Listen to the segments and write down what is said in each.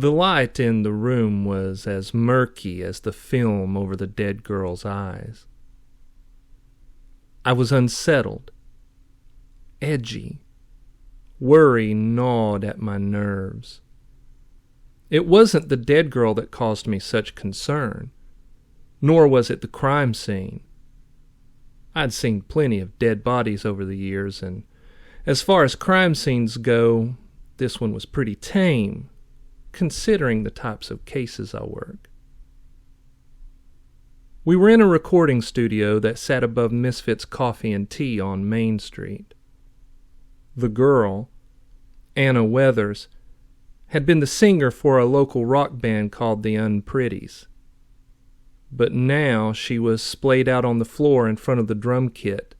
The light in the room was as murky as the film over the dead girl's eyes. I was unsettled, edgy. Worry gnawed at my nerves. It wasn't the dead girl that caused me such concern, nor was it the crime scene. I'd seen plenty of dead bodies over the years, and as far as crime scenes go, this one was pretty tame, considering the types of cases I work. We were in a recording studio that sat above Misfits Coffee and Tea on Main Street. The girl, Anna Weathers, had been the singer for a local rock band called the Unpretties. But now she was splayed out on the floor in front of the drum kit.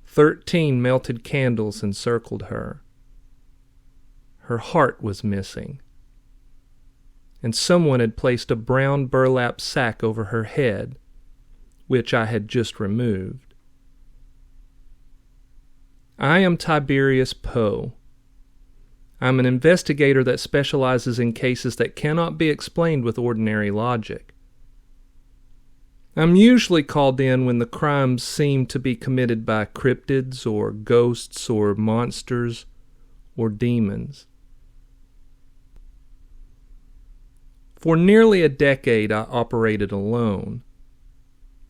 13 melted candles encircled her. Her heart was missing, and someone had placed a brown burlap sack over her head, which I had just removed. I am Tiberius Poe. I'm an investigator that specializes in cases that cannot be explained with ordinary logic. I'm usually called in when the crimes seem to be committed by cryptids or ghosts or monsters or demons. For nearly a decade, I operated alone.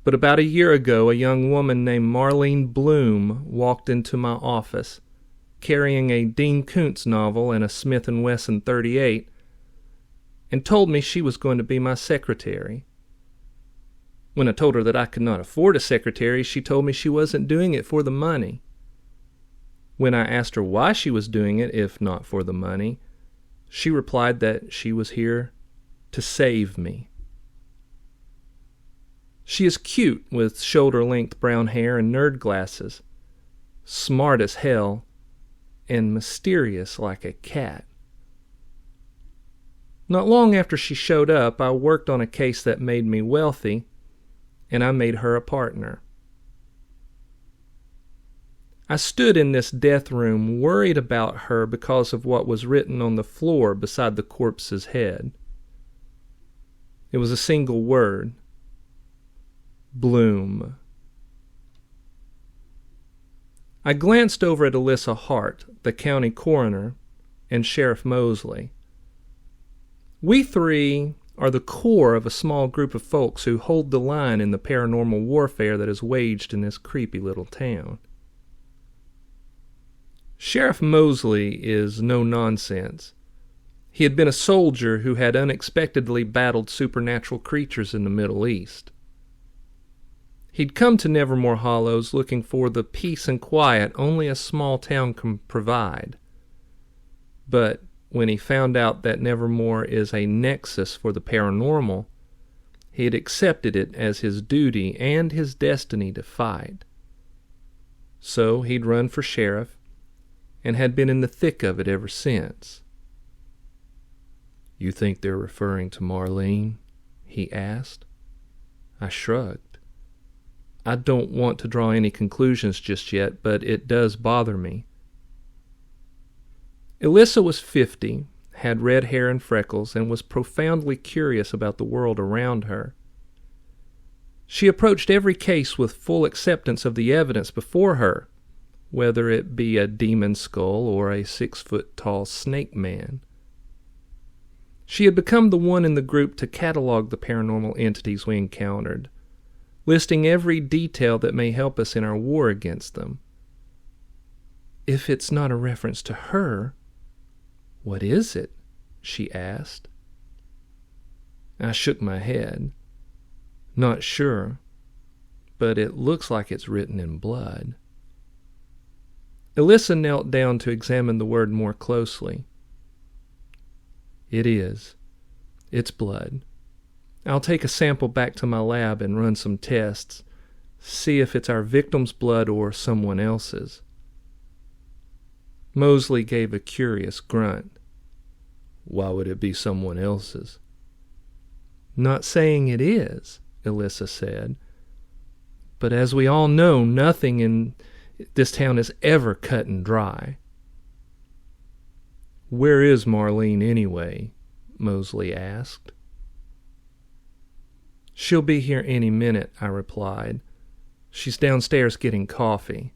But about a year ago, a young woman named Marlene Bloom walked into my office, carrying a Dean Koontz novel and a Smith & Wesson .38, and told me she was going to be my secretary. When I told her that I could not afford a secretary, she told me she wasn't doing it for the money. When I asked her why she was doing it, if not for the money, she replied that she was here to save me. She is cute with shoulder-length brown hair and nerd glasses, smart as hell, and mysterious like a cat. Not long after she showed up, I worked on a case that made me wealthy, and I made her a partner. I stood in this death room worried about her because of what was written on the floor beside the corpse's head. It was a single word: Bloom. I glanced over at Alyssa Hart, the county coroner, and Sheriff Mosley. We three are the core of a small group of folks who hold the line in the paranormal warfare that is waged in this creepy little town. Sheriff Mosley is no nonsense. He had been a soldier who had unexpectedly battled supernatural creatures in the Middle East. He'd come to Nevermore Hollows looking for the peace and quiet only a small town can provide. But when he found out that Nevermore is a nexus for the paranormal, he had accepted it as his duty and his destiny to fight. So he'd run for sheriff and had been in the thick of it ever since. "You think they're referring to Marlene?" he asked. I shrugged. I don't want to draw any conclusions just yet, but it does bother me. Alyssa was 50, had red hair and freckles, and was profoundly curious about the world around her. She approached every case with full acceptance of the evidence before her, whether it be a demon skull or a 6-foot-tall snake man. She had become the one in the group to catalog the paranormal entities we encountered, listing every detail that may help us in our war against them. "If it's not a reference to her, what is it?" she asked. I shook my head. Not sure, but it looks like it's written in blood. Alyssa knelt down to examine the word more closely. "It is. It's blood. I'll take a sample back to my lab and run some tests, see if it's our victim's blood or someone else's." Mosley gave a curious grunt. "Why would it be someone else's?" "Not saying it is," Alyssa said. "But as we all know, nothing in this town is ever cut and dry." "Where is Marlene anyway?" Mosley asked. "She'll be here any minute," I replied. "She's downstairs getting coffee."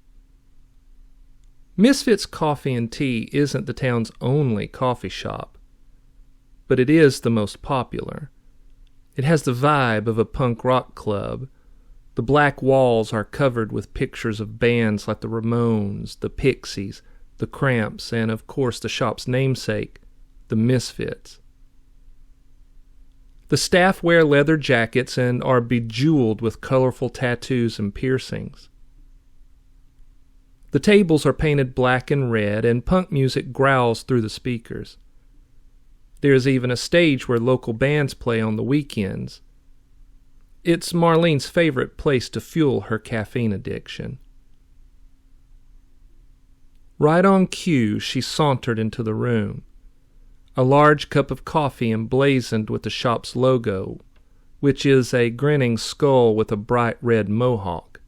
Misfits Coffee and Tea isn't the town's only coffee shop, but it is the most popular. It has the vibe of a punk rock club. The black walls are covered with pictures of bands like the Ramones, the Pixies, the Cramps, and of course the shop's namesake, the Misfits. The staff wear leather jackets and are bejeweled with colorful tattoos and piercings. The tables are painted black and red, and punk music growls through the speakers. There is even a stage where local bands play on the weekends. It's Marlene's favorite place to fuel her caffeine addiction. Right on cue, she sauntered into the room. A large cup of coffee emblazoned with the shop's logo, which is a grinning skull with a bright red mohawk.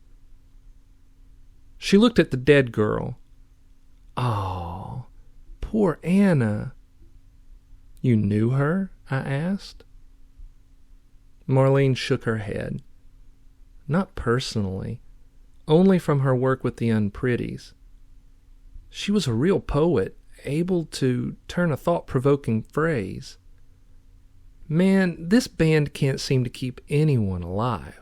She looked at the dead girl. "Oh, poor Anna." "You knew her?" I asked. Marlene shook her head. "Not personally, only from her work with the Unpretties. She was a real poet, able to turn a thought-provoking phrase. Man, this band can't seem to keep anyone alive."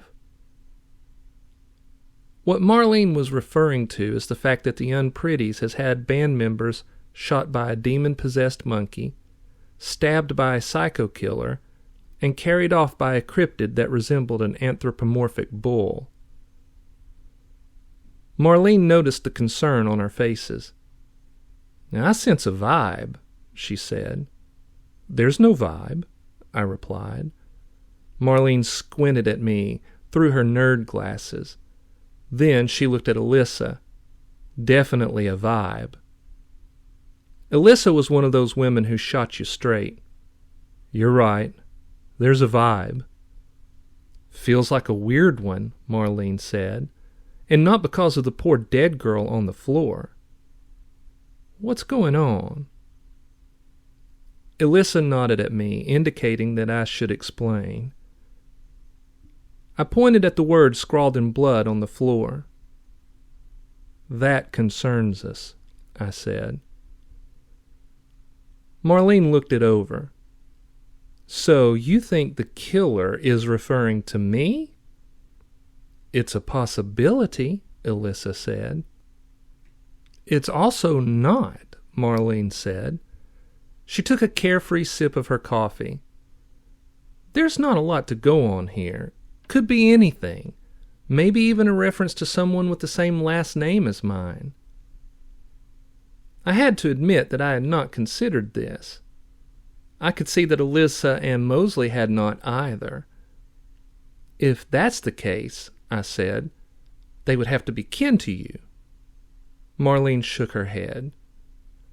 What Marlene was referring to is the fact that the Unpretties has had band members shot by a demon-possessed monkey, stabbed by a psycho killer, and carried off by a cryptid that resembled an anthropomorphic bull. Marlene noticed the concern on our faces. "Now, I sense a vibe," she said. "There's no vibe," I replied. Marlene squinted at me through her nerd glasses. Then she looked at Alyssa. Definitely a vibe. Alyssa was one of those women who shot you straight. "You're right. There's a vibe." "Feels like a weird one," Marlene said, "and not because of the poor dead girl on the floor." "What's going on?" Alyssa nodded at me, indicating that I should explain. I pointed at the words scrawled in blood on the floor. "That concerns us," I said. Marlene looked it over. "So you think the killer is referring to me?" "It's a possibility," Alyssa said. "It's also not," Marlene said. She took a carefree sip of her coffee. "There's not a lot to go on here. Could be anything. Maybe even a reference to someone with the same last name as mine." I had to admit that I had not considered this. I could see that Alyssa and Mosley had not either. "If that's the case," I said, "they would have to be kin to you." Marlene shook her head.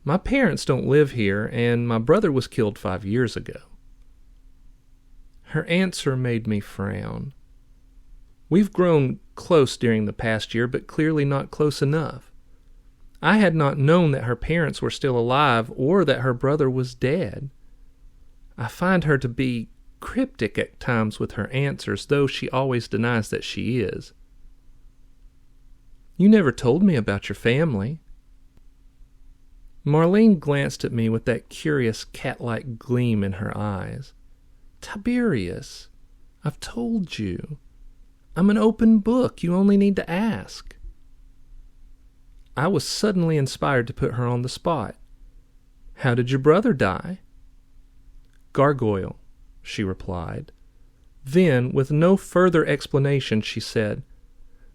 "My parents don't live here, and my brother was killed 5 years ago." Her answer made me frown. We've grown close during the past year, but clearly not close enough. I had not known that her parents were still alive or that her brother was dead. I find her to be cryptic at times with her answers, though she always denies that she is. "You never told me about your family." Marlene glanced at me with that curious cat-like gleam in her eyes. "Tiberius, I've told you. I'm an open book. You only need to ask." I was suddenly inspired to put her on the spot. "How did your brother die?" "Gargoyle," she replied. Then, with no further explanation, she said,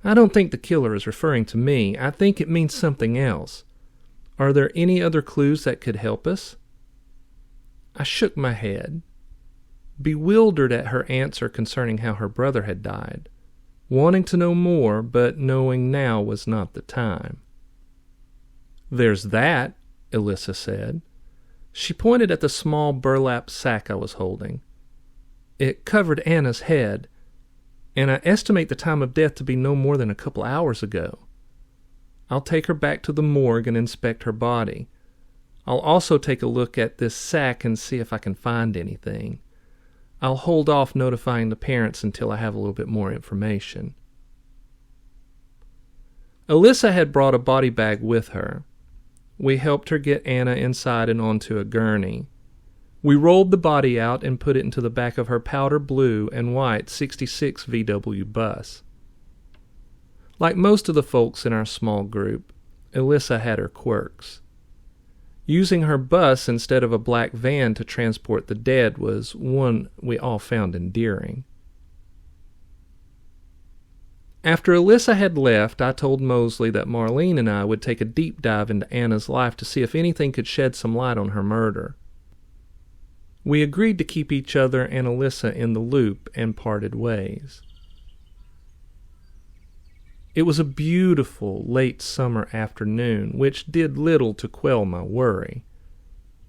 "I don't think the killer is referring to me. I think it means something else. Are there any other clues that could help us?" I shook my head, bewildered at her answer concerning how her brother had died, wanting to know more, but knowing now was not the time. "There's that," Alyssa said. She pointed at the small burlap sack I was holding. "It covered Anna's head, and I estimate the time of death to be no more than a couple hours ago. I'll take her back to the morgue and inspect her body. I'll also take a look at this sack and see if I can find anything. I'll hold off notifying the parents until I have a little bit more information. Alyssa had brought a body bag with her. We helped her get Anna inside and onto a gurney. We rolled the body out and put it into the back of her powder blue and white 66 VW bus. Like most of the folks in our small group, Alyssa had her quirks. Using her bus instead of a black van to transport the dead was one we all found endearing. After Alyssa had left, I told Mosley that Marlene and I would take a deep dive into Anna's life to see if anything could shed some light on her murder. We agreed to keep each other and Alyssa in the loop and parted ways. It was a beautiful late summer afternoon, which did little to quell my worry.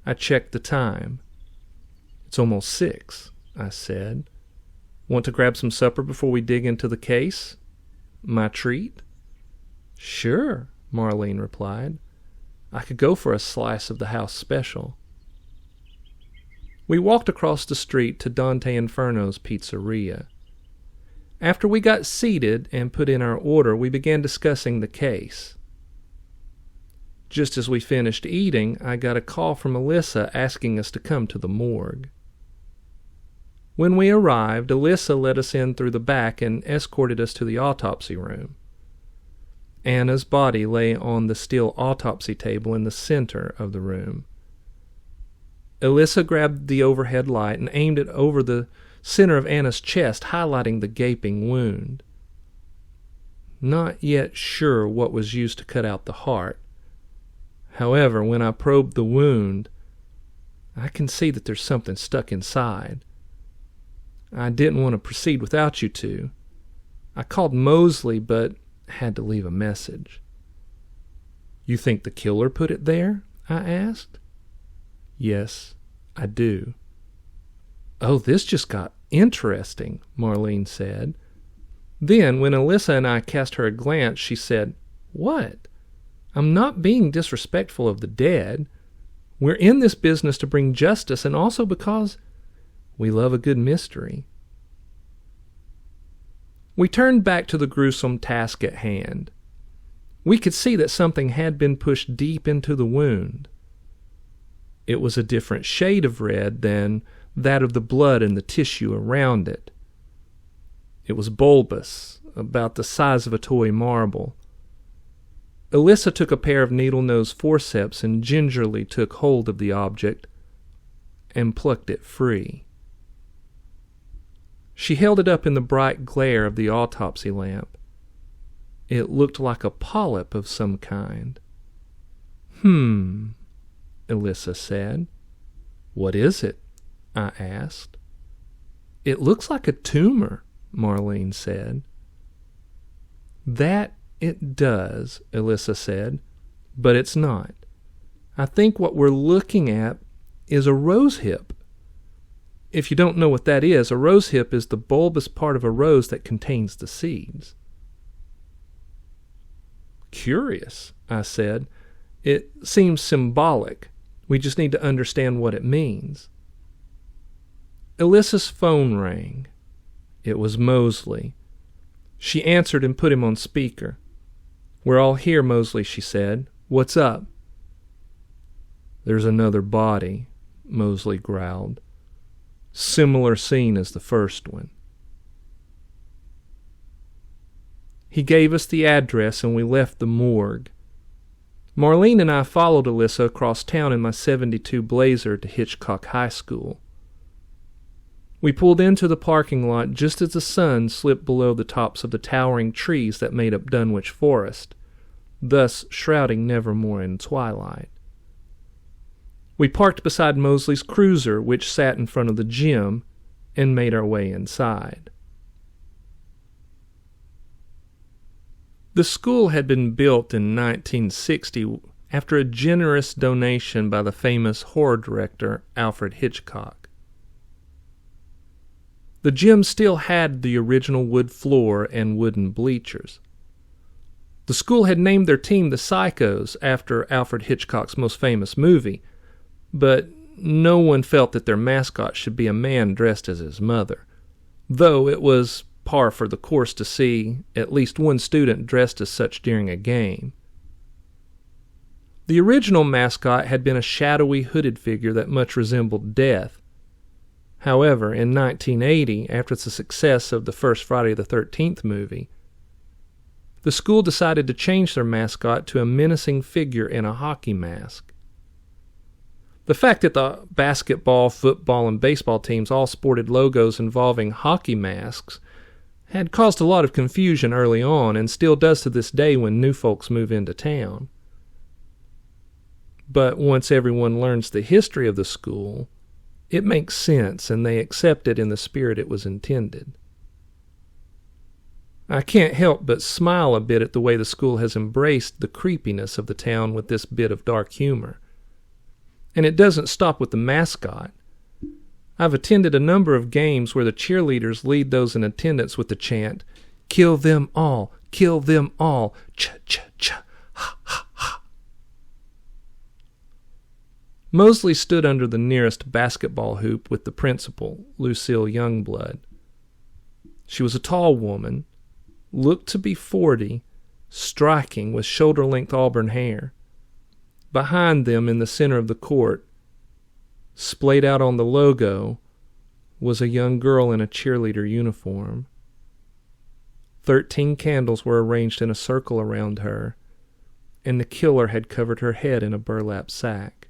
I checked the time. "It's almost 6, I said. "Want to grab some supper before we dig into the case? My treat?" "Sure," Marlene replied. "I could go for a slice of the house special." We walked across the street to Dante Inferno's pizzeria. After we got seated and put in our order, we began discussing the case. Just as we finished eating, I got a call from Alyssa asking us to come to the morgue. When we arrived, Alyssa let us in through the back and escorted us to the autopsy room. Anna's body lay on the steel autopsy table in the center of the room. Alyssa grabbed the overhead light and aimed it over the center of Anna's chest, highlighting the gaping wound. Not yet sure what was used to cut out the heart. However, when I probed the wound, I can see that there's something stuck inside. I didn't want to proceed without you two. I called Mosley, but had to leave a message. "You think the killer put it there?" I asked. "Yes, I do." "Oh, this just got interesting," Marlene said. Then, when Alyssa and I cast her a glance, she said, "What? I'm not being disrespectful of the dead. We're in this business to bring justice and also because we love a good mystery." We turned back to the gruesome task at hand. We could see that something had been pushed deep into the wound. It was a different shade of red than that of the blood and the tissue around it. It was bulbous, about the size of a toy marble. Alyssa took a pair of needle-nose forceps and gingerly took hold of the object and plucked it free. She held it up in the bright glare of the autopsy lamp. It looked like a polyp of some kind. Alyssa said. "What is it?" I asked. "It looks like a tumor," Marlene said. "That it does," Alyssa said, "but it's not. I think what we're looking at is a rosehip. If you don't know what that is, a rosehip is the bulbous part of a rose that contains the seeds." "Curious," I said. "It seems symbolic. We just need to understand what it means." Alyssa's phone rang. It was Mosley. She answered and put him on speaker. "We're all here, Mosley," she said. "What's up?" "There's another body," Mosley growled. "Similar scene as the first one." He gave us the address and we left the morgue. Marlene and I followed Alyssa across town in my '72 Blazer to Hitchcock High School. We pulled into the parking lot just as the sun slipped below the tops of the towering trees that made up Dunwich Forest, thus shrouding Nevermore in twilight. We parked beside Mosley's cruiser, which sat in front of the gym, and made our way inside. The school had been built in 1960 after a generous donation by the famous horror director Alfred Hitchcock. The gym still had the original wood floor and wooden bleachers. The school had named their team the Psychos after Alfred Hitchcock's most famous movie, but no one felt that their mascot should be a man dressed as his mother, though it was par for the course to see at least one student dressed as such during a game. The original mascot had been a shadowy, hooded figure that much resembled Death. However, in 1980, after the success of the first Friday the 13th movie, the school decided to change their mascot to a menacing figure in a hockey mask. The fact that the basketball, football, and baseball teams all sported logos involving hockey masks had caused a lot of confusion early on, and still does to this day when new folks move into town. But once everyone learns the history of the school, it makes sense, and they accept it in the spirit it was intended. I can't help but smile a bit at the way the school has embraced the creepiness of the town with this bit of dark humor. And it doesn't stop with the mascot. I've attended a number of games where the cheerleaders lead those in attendance with the chant, "Kill them all, cha-cha-cha, ha ha ha." Mosley stood under the nearest basketball hoop with the principal, Lucille Youngblood. She was a tall woman, looked to be 40, striking with shoulder-length auburn hair. Behind them, in the center of the court, splayed out on the logo, was a young girl in a cheerleader uniform. 13 candles were arranged in a circle around her, and the killer had covered her head in a burlap sack.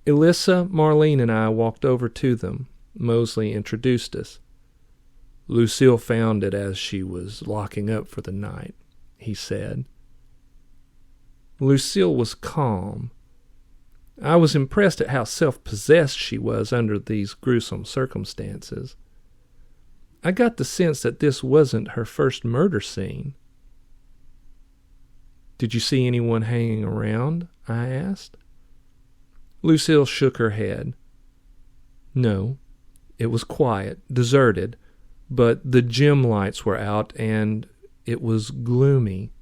Elissa, Marlene, and I walked over to them. Mosley introduced us. "Lucille found it as she was locking up for the night," he said. Lucille was calm. I was impressed at how self-possessed she was under these gruesome circumstances. I got the sense that this wasn't her first murder scene. "Did you see anyone hanging around?" I asked. Lucille shook her head. "No, it was quiet, deserted, but the gym lights were out and it was gloomy."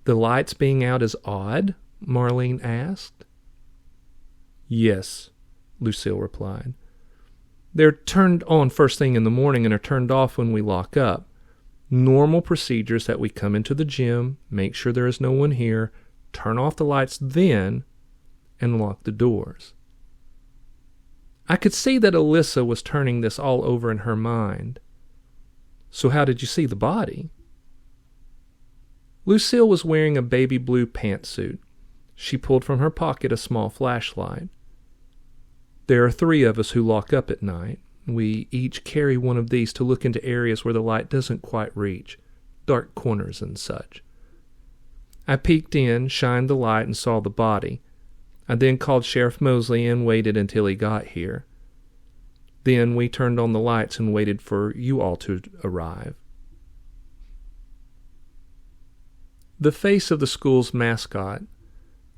"The lights being out is odd?" Marlene asked. "Yes," Lucille replied. "They're turned on first thing in the morning and are turned off when we lock up. Normal procedures that we come into the gym, make sure there is no one here, turn off the lights then, and lock the doors." I could see that Elissa was turning this all over in her mind. "So how did you see the body?" Lucille was wearing a baby blue pantsuit. She pulled from her pocket a small flashlight. "There are 3 of us who lock up at night. We each carry one of these to look into areas where the light doesn't quite reach, dark corners and such. I peeked in, shined the light, and saw the body. I then called Sheriff Mosley and waited until he got here. Then we turned on the lights and waited for you all to arrive." The face of the school's mascot,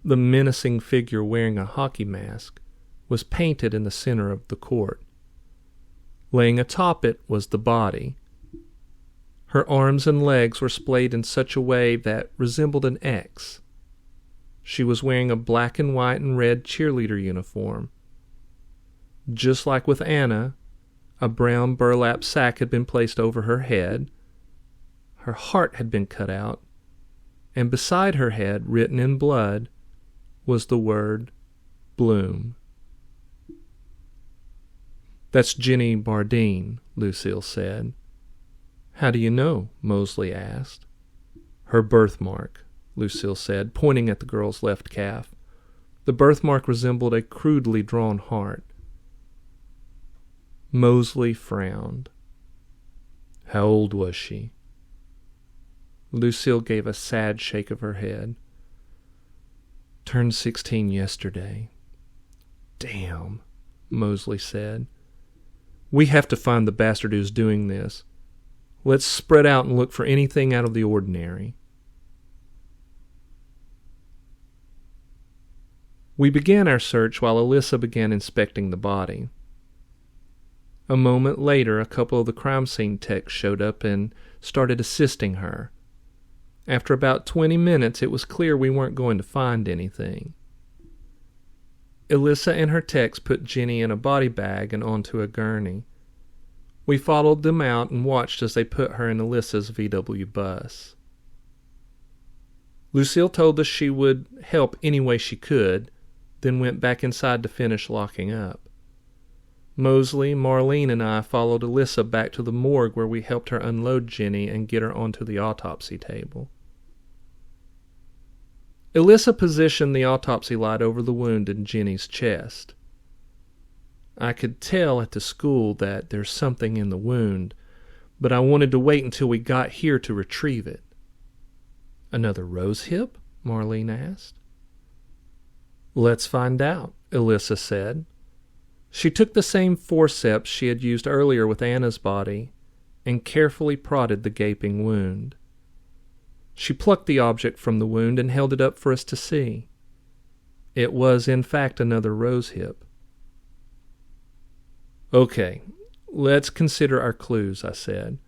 the menacing figure wearing a hockey mask, was painted in the center of the court. Laying atop it was the body. Her arms and legs were splayed in such a way that resembled an X. She was wearing a black and white and red cheerleader uniform. Just like with Anna, a brown burlap sack had been placed over her head. Her heart had been cut out, and beside her head, written in blood, was the word Bloom. "That's Jenny Bardeen," Lucille said. "How do you know?" Mosley asked. "Her birthmark," Lucille said, pointing at the girl's left calf. The birthmark resembled a crudely drawn heart. Mosley frowned. "How old was she?" Lucille gave a sad shake of her head. "Turned 16 yesterday." "Damn," Mosley said. "We have to find the bastard who's doing this. Let's spread out and look for anything out of the ordinary." We began our search while Elissa began inspecting the body. A moment later, a couple of the crime scene techs showed up and started assisting her. After about 20 minutes, it was clear we weren't going to find anything. Elissa and her techs put Jenny in a body bag and onto a gurney. We followed them out and watched as they put her in Elissa's VW bus. Lucille told us she would help any way she could, then went back inside to finish locking up. Mosley, Marlene, and I followed Elissa back to the morgue where we helped her unload Jenny and get her onto the autopsy table. Elissa positioned the autopsy light over the wound in Jenny's chest. I could tell at the school that there's something in the wound, but I wanted to wait until we got here to retrieve it. "Another rose hip?" Marlene asked. "Let's find out," Elissa said. She took the same forceps she had used earlier with Anna's body and carefully prodded the gaping wound. She plucked the object from the wound and held it up for us to see. It was, in fact, another rose hip. "Okay, let's consider our clues," I said.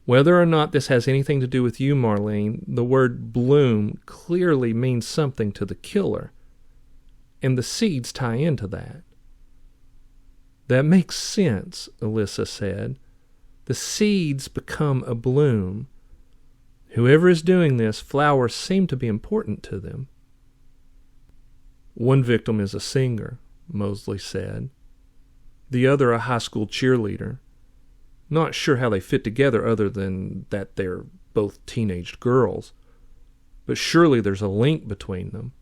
"Whether or not this has anything to do with you, Marlene, the word bloom clearly means something to the killer, and the seeds tie into that." "That makes sense," Elissa said. "The seeds become a bloom. Whoever is doing this, flowers seem to be important to them." "One victim is a singer," Mosley said. "The other a high school cheerleader. Not sure how they fit together other than that they're both teenage girls, but surely there's a link between them."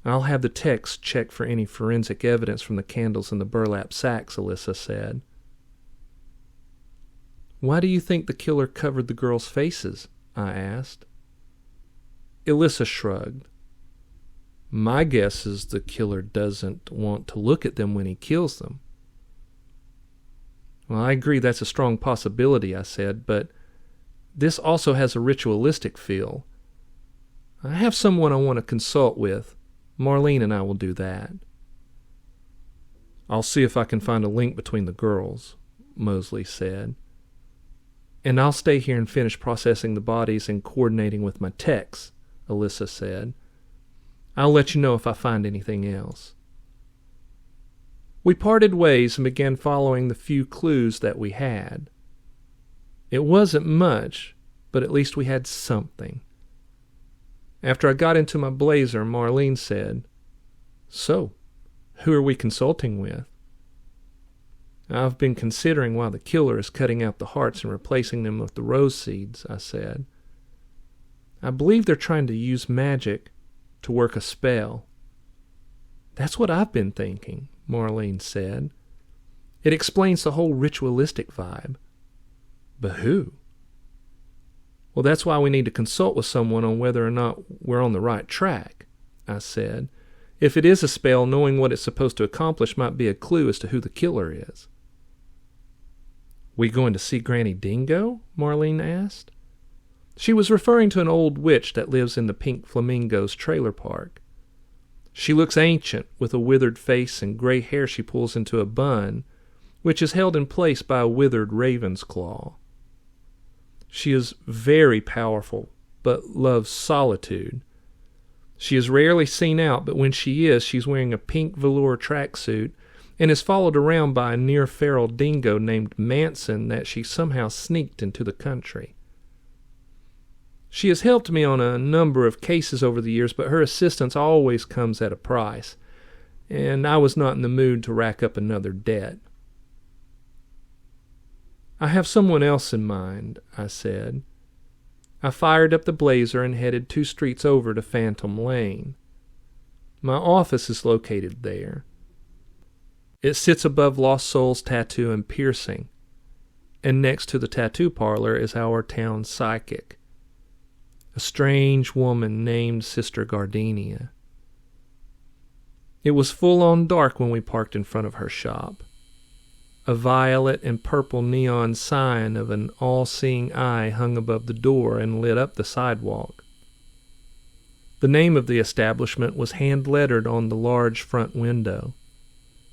"I'll have the techs check for any forensic evidence from the candles in the burlap sacks," Elissa said. "Why do you think the killer covered the girls' faces?" I asked. Elissa shrugged. "My guess is the killer doesn't want to look at them when he kills them." "Well, I agree that's a strong possibility," I said, "but this also has a ritualistic feel. I have someone I want to consult with. Marlene and I will do that." "I'll see if I can find a link between the girls," Mosley said. "And I'll stay here and finish processing the bodies and coordinating with my techs," Elissa said. "I'll let you know if I find anything else." We parted ways and began following the few clues that we had. It wasn't much, but at least we had something. After I got into my Blazer, Marlene said, "So, who are we consulting with?" "I've been considering why the killer is cutting out the hearts and replacing them with the rose seeds," I said. "I believe they're trying to use magic to work a spell." "That's what I've been thinking," Marlene said. "It explains the whole ritualistic vibe." "But who?" "Well, that's why we need to consult with someone on whether or not we're on the right track," I said. "If it is a spell, knowing what it's supposed to accomplish might be a clue as to who the killer is." "We going to see Granny Dingo?" Marlene asked. She was referring to an old witch that lives in the Pink Flamingos trailer park. She looks ancient, with a withered face and gray hair she pulls into a bun, which is held in place by a withered raven's claw. She is very powerful, but loves solitude. She is rarely seen out, but when she is, she's wearing a pink velour tracksuit and is followed around by a near-feral dingo named Manson that she somehow sneaked into the country. She has helped me on a number of cases over the years, but her assistance always comes at a price, and I was not in the mood to rack up another debt. "I have someone else in mind," I said. I fired up the Blazer and headed 2 streets over to Phantom Lane. My office is located there. It sits above Lost Souls Tattoo and Piercing, and next to the tattoo parlor is our town psychic, a strange woman named Sister Gardenia. It was full-on dark when we parked in front of her shop. A violet and purple neon sign of an all-seeing eye hung above the door and lit up the sidewalk. The name of the establishment was hand-lettered on the large front window,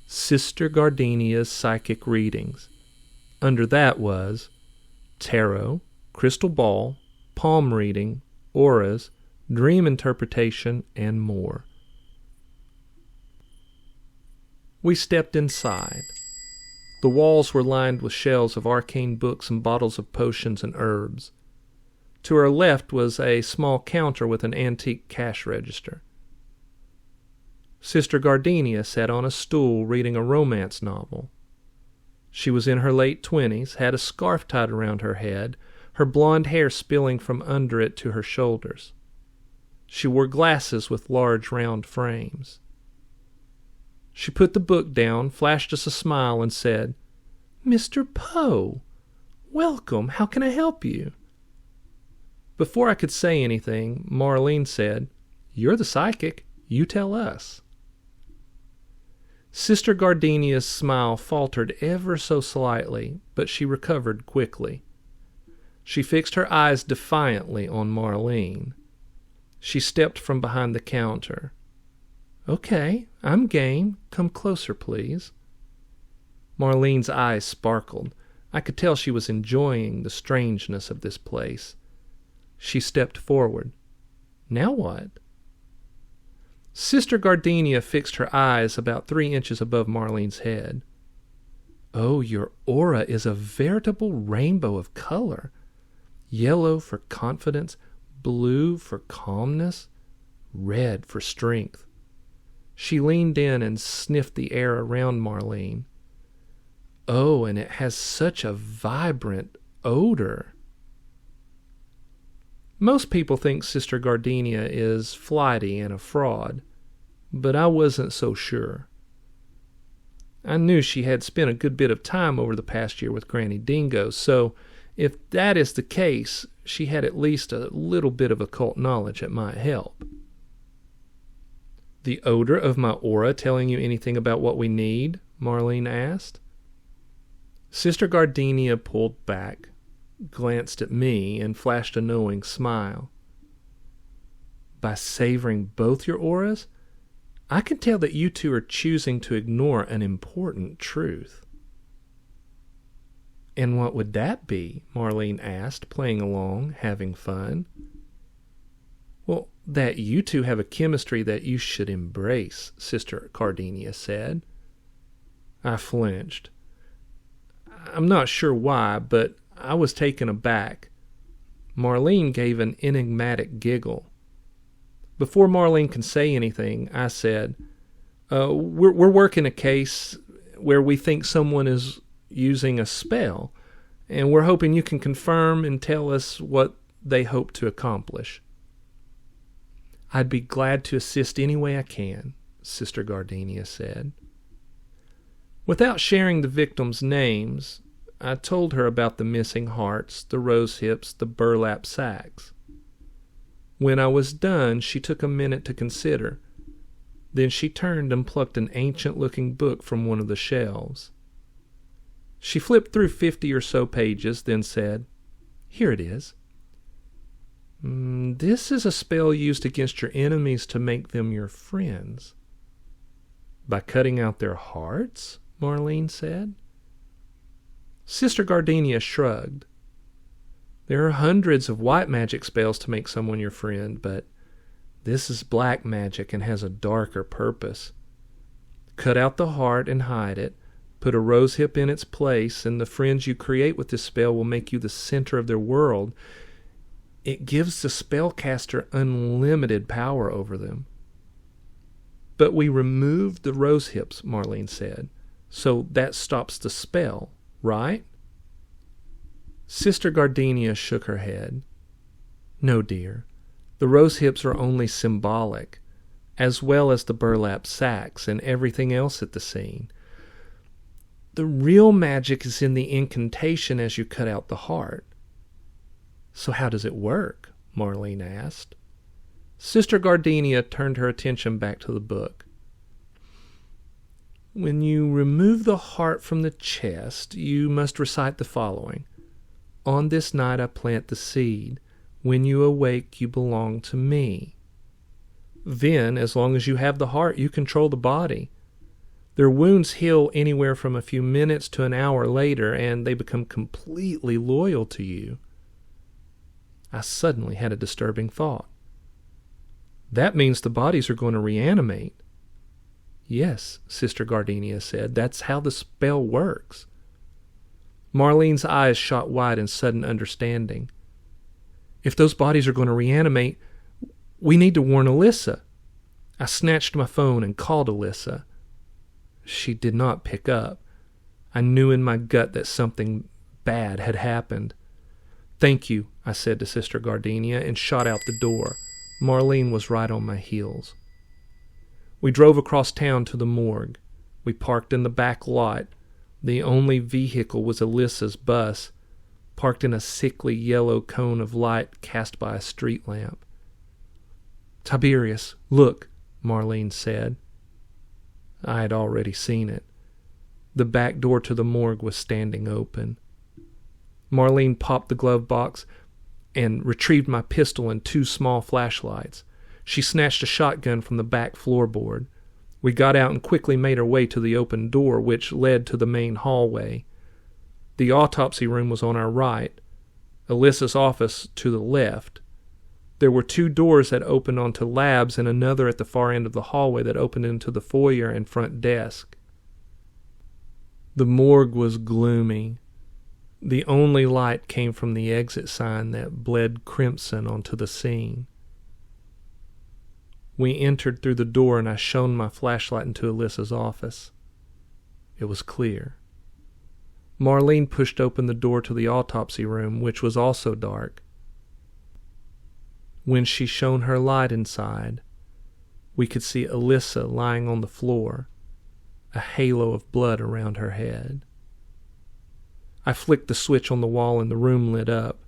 Sister Gardenia's Psychic Readings. Under that was tarot, crystal ball, palm reading, auras, dream interpretation, and more. We stepped inside. The walls were lined with shelves of arcane books and bottles of potions and herbs. To our left was a small counter with an antique cash register. Sister Gardenia sat on a stool reading a romance novel. She was in her late 20s, had a scarf tied around her head, her blonde hair spilling from under it to her shoulders. She wore glasses with large round frames. She put the book down, flashed us a smile, and said, "Mr. Poe, welcome. How can I help you?" Before I could say anything, Marlene said, "You're the psychic. You tell us." Sister Gardenia's smile faltered ever so slightly, but she recovered quickly. She fixed her eyes defiantly on Marlene. She stepped from behind the counter. "Okay, I'm game. Come closer, please." Marlene's eyes sparkled. I could tell she was enjoying the strangeness of this place. She stepped forward. "Now what?" Sister Gardenia fixed her eyes about 3 inches above Marlene's head. "Oh, your aura is a veritable rainbow of color. Yellow for confidence, blue for calmness, red for strength." She leaned in and sniffed the air around Marlene. "Oh, and it has such a vibrant odor." Most people think Sister Gardenia is flighty and a fraud, but I wasn't so sure. I knew she had spent a good bit of time over the past year with Granny Dingo, so if that is the case, she had at least a little bit of occult knowledge that might help. "The odor of my aura telling you anything about what we need?" Marlene asked. Sister Gardenia pulled back, glanced at me, and flashed a knowing smile. "By savoring both your auras, I can tell that you two are choosing to ignore an important truth." "And what would that be?" Marlene asked, playing along, having fun. "Well, that you two have a chemistry that you should embrace," Sister Gardenia said. I flinched. I'm not sure why, but I was taken aback. Marlene gave an enigmatic giggle. Before Marlene could say anything, I said, we're working a case where we think someone is using a spell, and we're hoping you can confirm and tell us what they hope to accomplish." "I'd be glad to assist any way I can," Sister Gardenia said. Without sharing the victims' names, I told her about the missing hearts, the rose hips, the burlap sacks. When I was done, she took a minute to consider. Then she turned and plucked an ancient-looking book from one of the shelves. She flipped through 50 or so pages, then said, "Here it is. This is a spell used against your enemies to make them your friends." "By cutting out their hearts?" Marlene said. Sister Gardenia shrugged. "There are hundreds of white magic spells to make someone your friend, but this is black magic and has a darker purpose. Cut out the heart and hide it, put a rose hip in its place, and the friends you create with this spell will make you the center of their world. It gives the spellcaster unlimited power over them." "But we removed the rose hips," Marlene said, "so that stops the spell, right?" Sister Gardenia shook her head. "No, dear. The rose hips are only symbolic, as well as the burlap sacks and everything else at the scene. The real magic is in the incantation as you cut out the heart." "So how does it work?" Marlene asked. Sister Gardenia turned her attention back to the book. "When you remove the heart from the chest, you must recite the following. On this night I plant the seed. When you awake, you belong to me. Then, as long as you have the heart, you control the body. Their wounds heal anywhere from a few minutes to an hour later, and they become completely loyal to you. I suddenly had a disturbing thought. That means the bodies are going to reanimate. Yes, Sister Gardenia said. That's how the spell works. Marlene's eyes shot wide in sudden understanding. If those bodies are going to reanimate, we need to warn Alyssa. I snatched my phone and called Alyssa. She did not pick up. I knew in my gut that something bad had happened. Thank you, I said to Sister Gardenia, and shot out the door. Marlene was right on my heels. We drove across town to the morgue. We parked in the back lot. The only vehicle was Alyssa's bus, parked in a sickly yellow cone of light cast by a street lamp. Tiberius, look, Marlene said. I had already seen it. The back door to the morgue was standing open. Marlene popped the glove box and retrieved my pistol and 2 small flashlights. She snatched a shotgun from the back floorboard. We got out and quickly made our way to the open door, which led to the main hallway. The autopsy room was on our right, Alyssa's office to the left. There were 2 doors that opened onto labs and another at the far end of the hallway that opened into the foyer and front desk. The morgue was gloomy. The only light came from the exit sign that bled crimson onto the scene. We entered through the door and I shone my flashlight into Alyssa's office. It was clear. Marlene pushed open the door to the autopsy room, which was also dark. When she shone her light inside, we could see Alyssa lying on the floor, a halo of blood around her head. I flicked the switch on the wall and the room lit up.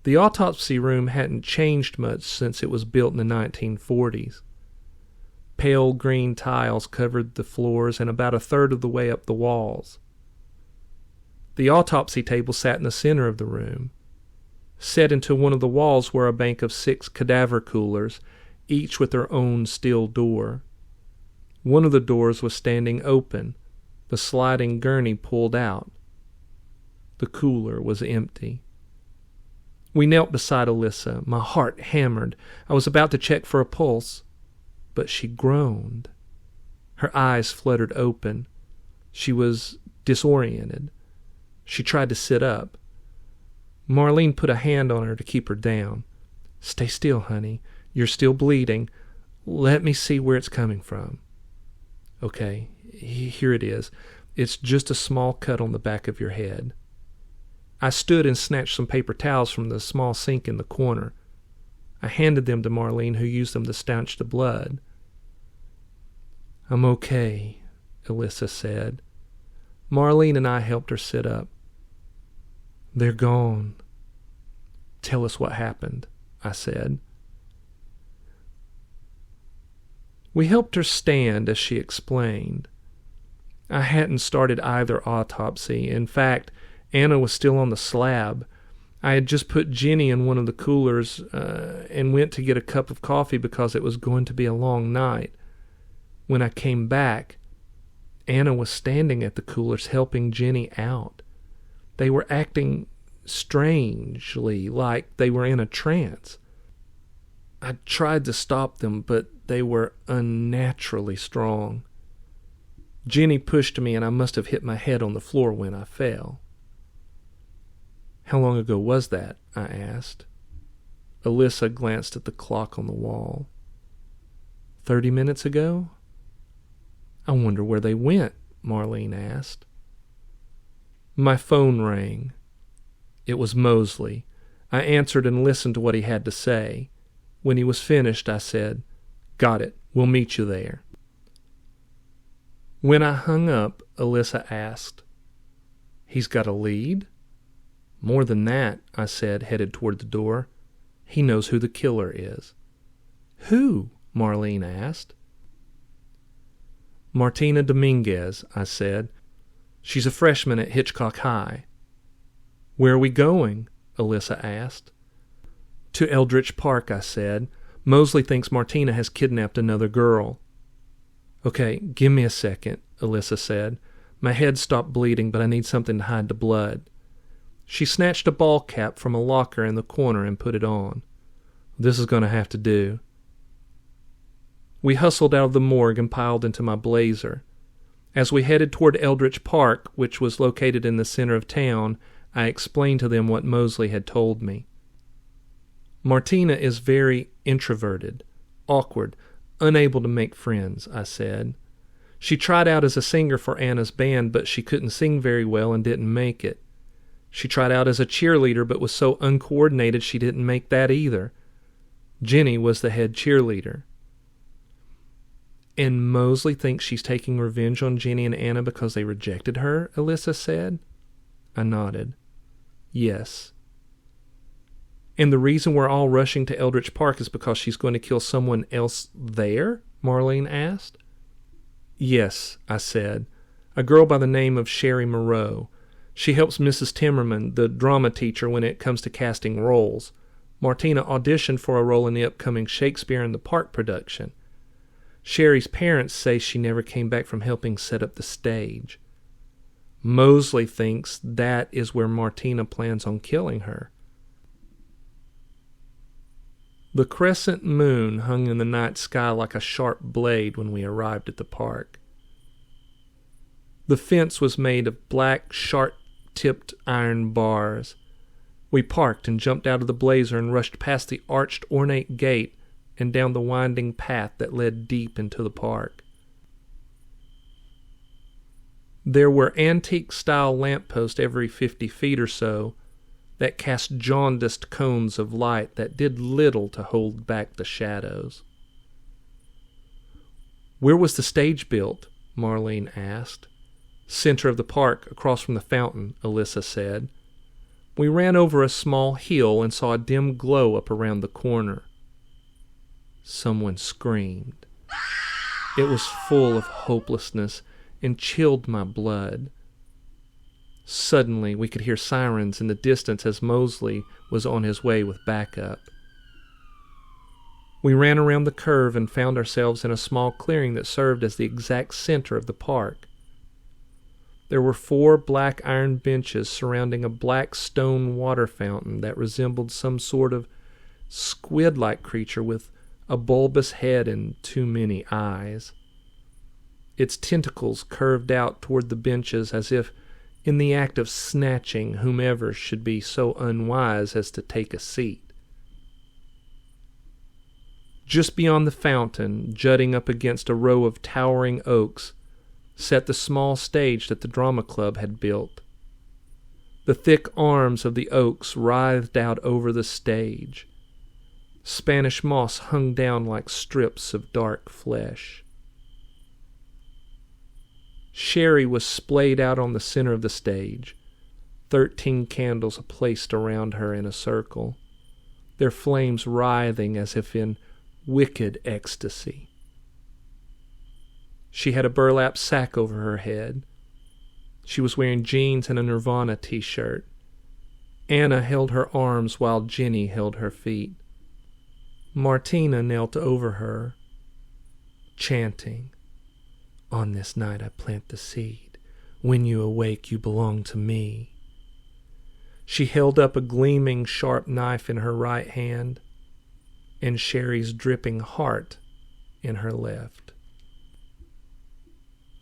The autopsy room hadn't changed much since it was built in the 1940s. Pale green tiles covered the floors and about a third of the way up the walls. The autopsy table sat in the center of the room. Set into one of the walls were a bank of 6 cadaver coolers, each with their own steel door. One of the doors was standing open, the sliding gurney pulled out. The cooler was empty. We knelt beside Alyssa. My heart hammered. I was about to check for a pulse, but she groaned. Her eyes fluttered open. She was disoriented. She tried to sit up. Marlene put a hand on her to keep her down. Stay still, honey. You're still bleeding. Let me see where it's coming from. Okay, here it is. It's just a small cut on the back of your head. I stood and snatched some paper towels from the small sink in the corner. I handed them to Marlene, who used them to staunch the blood. I'm okay, Alyssa said. Marlene and I helped her sit up. They're gone. Tell us what happened, I said. We helped her stand as she explained. I hadn't started either autopsy. In fact, Anna was still on the slab. I had just put Jenny in one of the coolers and went to get a cup of coffee because it was going to be a long night. When I came back, Anna was standing at the coolers helping Jenny out. They were acting strangely, like they were in a trance. I tried to stop them, but they were unnaturally strong. Jenny pushed me and I must have hit my head on the floor when I fell. How long ago was that? I asked. Alyssa glanced at the clock on the wall. 30 minutes ago? I wonder where they went, Marlene asked. My phone rang. It was Mosley. I answered and listened to what he had to say. When he was finished, I said, Got it. We'll meet you there. When I hung up, Alyssa asked, He's got a lead? More than that, I said, headed toward the door. He knows who the killer is. Who? Marlene asked. Martina Dominguez, I said. She's a freshman at Hitchcock High. Where are we going? Alyssa asked. To Eldritch Park, I said. Mosley thinks Martina has kidnapped another girl. Okay, give me a second, Alyssa said. My head stopped bleeding, but I need something to hide the blood. She snatched a ball cap from a locker in the corner and put it on. "This is going to have to do." We hustled out of the morgue and piled into my Blazer. As we headed toward Eldridge Park, which was located in the center of town, I explained to them what Mosley had told me. "Martina is very introverted, awkward, unable to make friends," I said. "She tried out as a singer for Anna's band, but she couldn't sing very well and didn't make it. She tried out as a cheerleader, but was so uncoordinated she didn't make that either. Jenny was the head cheerleader." "And Mosley thinks she's taking revenge on Jenny and Anna because they rejected her?" Alyssa said. I nodded. "Yes." "And the reason we're all rushing to Eldridge Park is because she's going to kill someone else there?" Marlene asked. "Yes," I said. "A girl by the name of Sherry Moreau. She helps Mrs. Timmerman, the drama teacher, when it comes to casting roles. Martina auditioned for a role in the upcoming Shakespeare in the Park production. Sherry's parents say she never came back from helping set up the stage. Mosley thinks that is where Martina plans on killing her." The crescent moon hung in the night sky like a sharp blade when we arrived at the park. The fence was made of black, sharp-tipped iron bars. We parked and jumped out of the Blazer and rushed past the arched, ornate gate and down the winding path that led deep into the park. There were antique-style lampposts every 50 feet or so that cast jaundiced cones of light that did little to hold back the shadows. "Where was the stage built?" Marlene asked. "Center of the park, across from the fountain," Alyssa said. We ran over a small hill and saw a dim glow up around the corner. Someone screamed. It was full of hopelessness and chilled my blood. Suddenly, we could hear sirens in the distance as Mosley was on his way with backup. We ran around the curve and found ourselves in a small clearing that served as the exact center of the park. There were 4 black iron benches surrounding a black stone water fountain that resembled some sort of squid-like creature with a bulbous head and too many eyes. Its tentacles curved out toward the benches as if in the act of snatching whomever should be so unwise as to take a seat. Just beyond the fountain, jutting up against a row of towering oaks, sat the small stage that the drama club had built. The thick arms of the oaks writhed out over the stage. Spanish moss hung down like strips of dark flesh. Sherry was splayed out on the center of the stage, 13 candles placed around her in a circle, their flames writhing as if in wicked ecstasy. She had a burlap sack over her head. She was wearing jeans and a Nirvana t-shirt. Anna held her arms while Jenny held her feet. Martina knelt over her, chanting, "On this night I plant the seed. When you awake, you belong to me." She held up a gleaming, sharp knife in her right hand and Sherry's dripping heart in her left.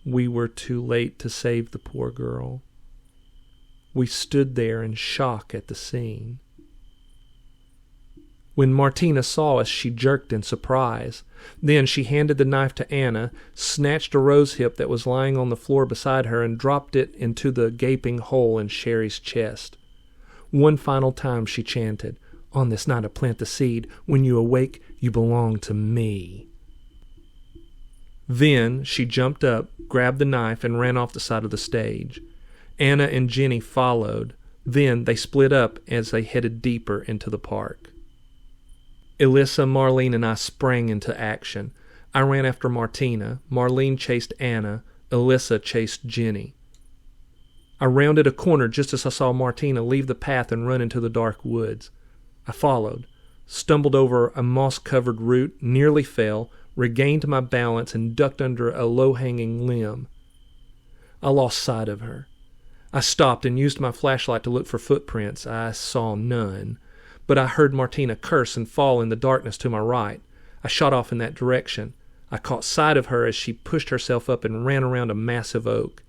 We were too late to save the poor girl. We stood there in shock at the scene. When Martina saw us, she jerked in surprise. Then she handed the knife to Anna, snatched a rosehip that was lying on the floor beside her, and dropped it into the gaping hole in Sherry's chest. One final time she chanted, "On this night I plant the seed. When you awake, you belong to me." Then she jumped up, grabbed the knife, and ran off the side of the stage. Anna and Jenny followed. Then they split up as they headed deeper into the park. Alyssa, Marlene, and I sprang into action. I ran after Martina. Marlene chased Anna. Alyssa chased Jenny. I rounded a corner just as I saw Martina leave the path and run into the dark woods. I followed, stumbled over a moss-covered root, nearly fell, regained my balance, and ducked under a low-hanging limb. I lost sight of her. I stopped and used my flashlight to look for footprints. I saw none, but I heard Martina curse and fall in the darkness to my right. I shot off in that direction. I caught sight of her as she pushed herself up and ran around a massive oak.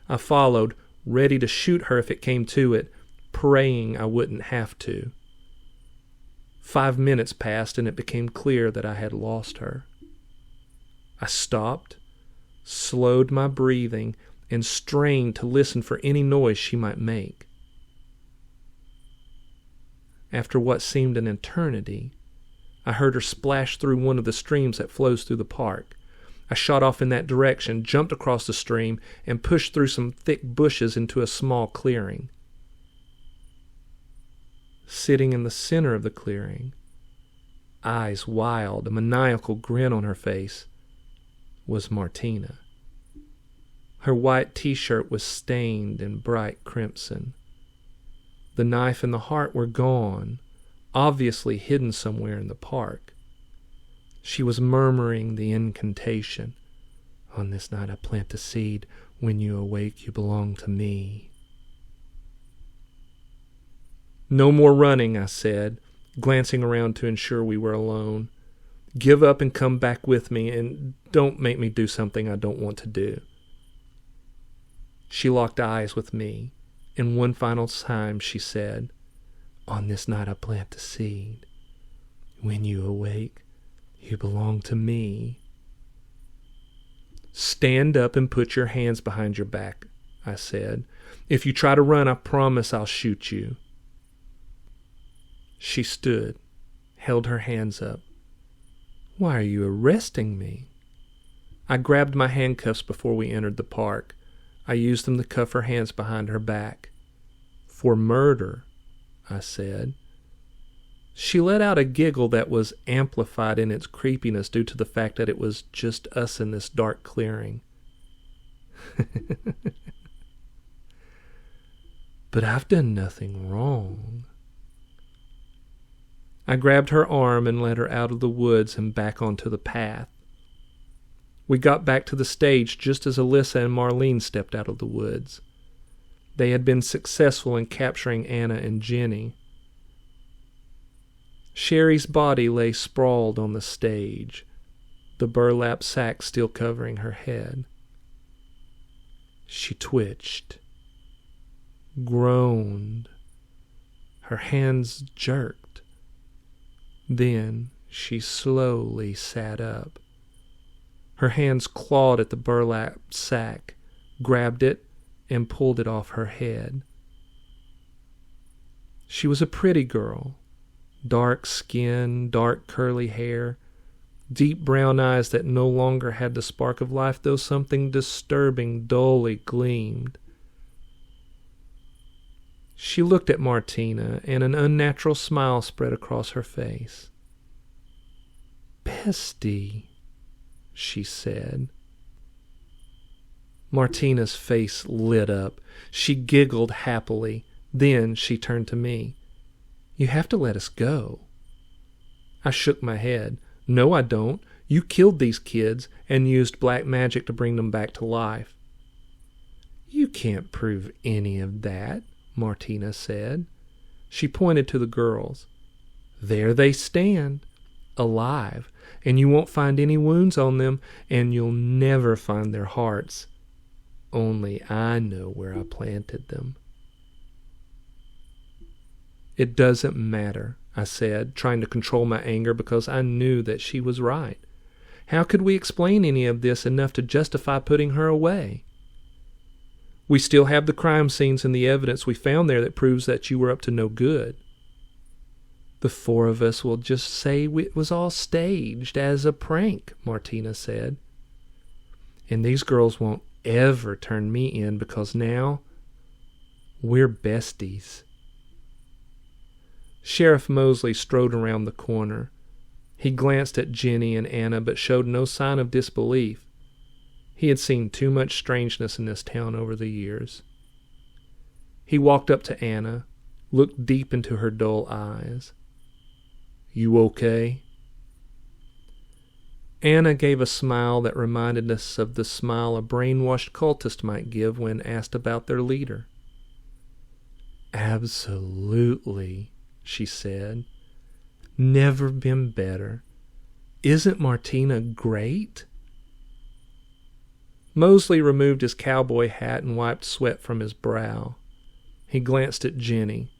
I followed, ready to shoot her if it came to it, praying I wouldn't have to. 5 minutes passed and it became clear that I had lost her. I stopped, slowed my breathing, and strained to listen for any noise she might make. After what seemed an eternity, I heard her splash through one of the streams that flows through the park. I shot off in that direction, jumped across the stream, and pushed through some thick bushes into a small clearing. Sitting in the center of the clearing, eyes wild, a maniacal grin on her face, was Martina. Her white t-shirt was stained in bright crimson. The knife and the heart were gone, obviously hidden somewhere in the park. She was murmuring the incantation. On this night I plant the seed. When you awake, you belong to me. No more running, I said, glancing around to ensure we were alone. Give up and come back with me, and don't make me do something I don't want to do. She locked eyes with me, and one final time she said, On this night I plant the seed. When you awake, you belong to me. Stand up and put your hands behind your back, I said. If you try to run, I promise I'll shoot you. She stood, held her hands up. Why are you arresting me? I grabbed my handcuffs before we entered the park. I used them to cuff her hands behind her back. For murder, I said. She let out a giggle that was amplified in its creepiness due to the fact that it was just us in this dark clearing. But I've done nothing wrong. I grabbed her arm and led her out of the woods and back onto the path. We got back to the stage just as Alyssa and Marlene stepped out of the woods. They had been successful in capturing Anna and Jenny. Sherry's body lay sprawled on the stage, the burlap sack still covering her head. She twitched, groaned. Her hands jerked. Then she slowly sat up. Her hands clawed at the burlap sack, grabbed it, and pulled it off her head. She was a pretty girl. Dark skin, dark curly hair, deep brown eyes that no longer had the spark of life, though something disturbing dully gleamed. She looked at Martina, and an unnatural smile spread across her face. "Bestie," she said. Martina's face lit up. She giggled happily. Then she turned to me. "You have to let us go." I shook my head. "No, I don't. You killed these kids and used black magic to bring them back to life." "You can't prove any of that," Martina said. She pointed to the girls. "There they stand, alive, and you won't find any wounds on them, and you'll never find their hearts. Only I know where I planted them." "It doesn't matter," I said, trying to control my anger because I knew that she was right. How could we explain any of this enough to justify putting her away? "We still have the crime scenes and the evidence we found there that proves that you were up to no good." "The four of us will just say it was all staged as a prank," Martina said. "And these girls won't ever turn me in because now we're besties." Sheriff Mosley strode around the corner. He glanced at Jenny and Anna but showed no sign of disbelief. He had seen too much strangeness in this town over the years. He walked up to Anna, looked deep into her dull eyes. "You okay?" Anna gave a smile that reminded us of the smile a brainwashed cultist might give when asked about their leader. "Absolutely," she said. "Never been better. Isn't Martina great?" Mosley removed his cowboy hat and wiped sweat from his brow. He glanced at Jenny.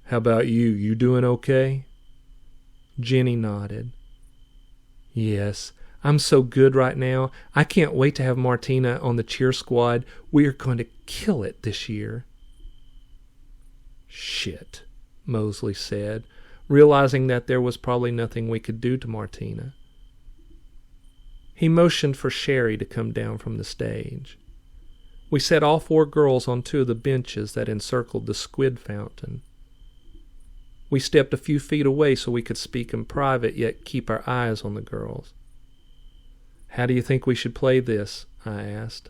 "How about you? You doing okay?" Jenny nodded. "Yes, I'm so good right now. I can't wait to have Martina on the cheer squad. We are going to kill it this year." "Shit," Mosley said, realizing that there was probably nothing we could do to Martina. He motioned for Sherry to come down from the stage. We set all 4 girls on 2 of the benches that encircled the squid fountain. We stepped a few feet away so we could speak in private, yet keep our eyes on the girls. "How do you think we should play this?" I asked.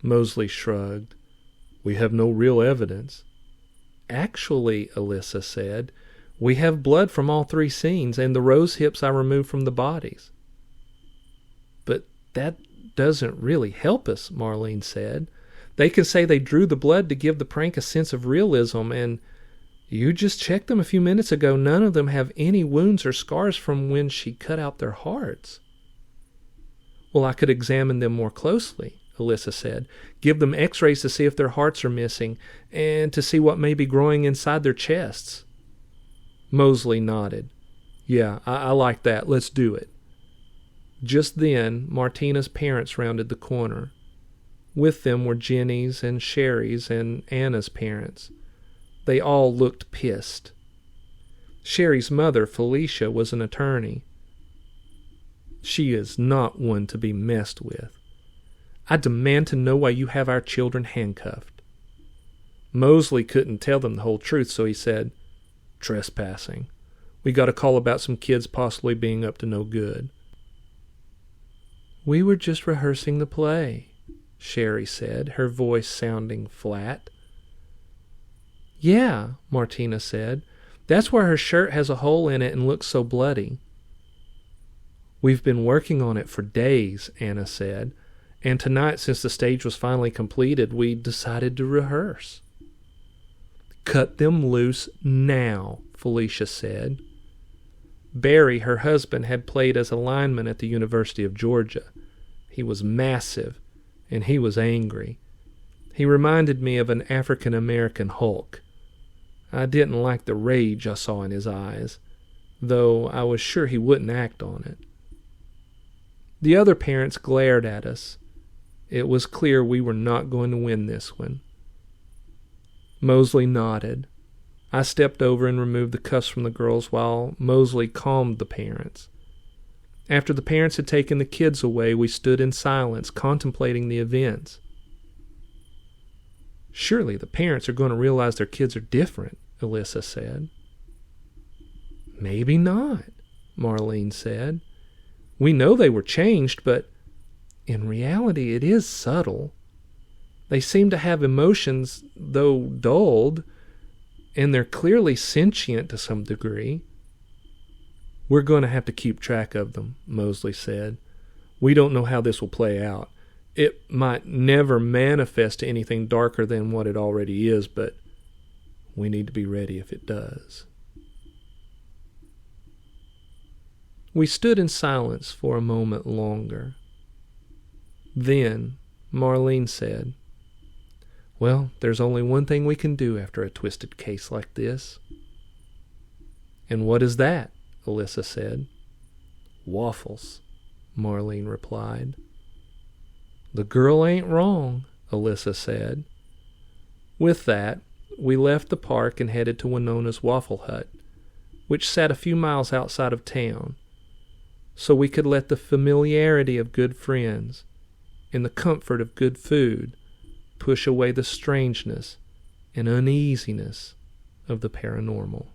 Mosley shrugged. "We have no real evidence." "Actually," Alyssa said, "we have blood from all 3 scenes, and the rose hips I removed from the bodies." "But that doesn't really help us," Marlene said. "They can say they drew the blood to give the prank a sense of realism, and you just checked them a few minutes ago. None of them have any wounds or scars from when she cut out their hearts." "Well, I could examine them more closely," Alyssa said. "Give them x-rays to see if their hearts are missing, and to see what may be growing inside their chests." Mosley nodded. "Yeah, I like that. Let's do it." Just then, Martina's parents rounded the corner. With them were Jenny's and Sherry's and Anna's parents. They all looked pissed. Sherry's mother, Felicia, was an attorney. She is not one to be messed with. "I demand to know why you have our children handcuffed." Mosley couldn't tell them the whole truth, so he said, "Trespassing. We got a call about some kids possibly being up to no good." "We were just rehearsing the play," Sherry said, her voice sounding flat. "Yeah," Martina said. "That's why her shirt has a hole in it and looks so bloody." "We've been working on it for days," Anna said, "and tonight, since the stage was finally completed, we decided to rehearse." "Cut them loose now," Felicia said. Barry, her husband, had played as a lineman at the University of Georgia. He was massive, and he was angry. He reminded me of an African-American Hulk. I didn't like the rage I saw in his eyes, though I was sure he wouldn't act on it. The other parents glared at us. It was clear we were not going to win this one. Mosley nodded. I stepped over and removed the cuffs from the girls while Mosley calmed the parents. After the parents had taken the kids away, we stood in silence, contemplating the events. "Surely the parents are going to realize their kids are different," Alyssa said. "Maybe not," Marlene said. "We know they were changed, but in reality it is subtle. They seem to have emotions, though dulled, and they're clearly sentient to some degree." "We're going to have to keep track of them," Mosley said. "We don't know how this will play out. It might never manifest to anything darker than what it already is, but we need to be ready if it does." We stood in silence for a moment longer. Then Marlene said, "Well, there's only one thing we can do after a twisted case like this." "And what is that?" Alyssa said. "Waffles," Marlene replied. "The girl ain't wrong," Alyssa said. With that, we left the park and headed to Winona's Waffle Hut, which sat a few miles outside of town, so we could let the familiarity of good friends and the comfort of good food push away the strangeness and uneasiness of the paranormal.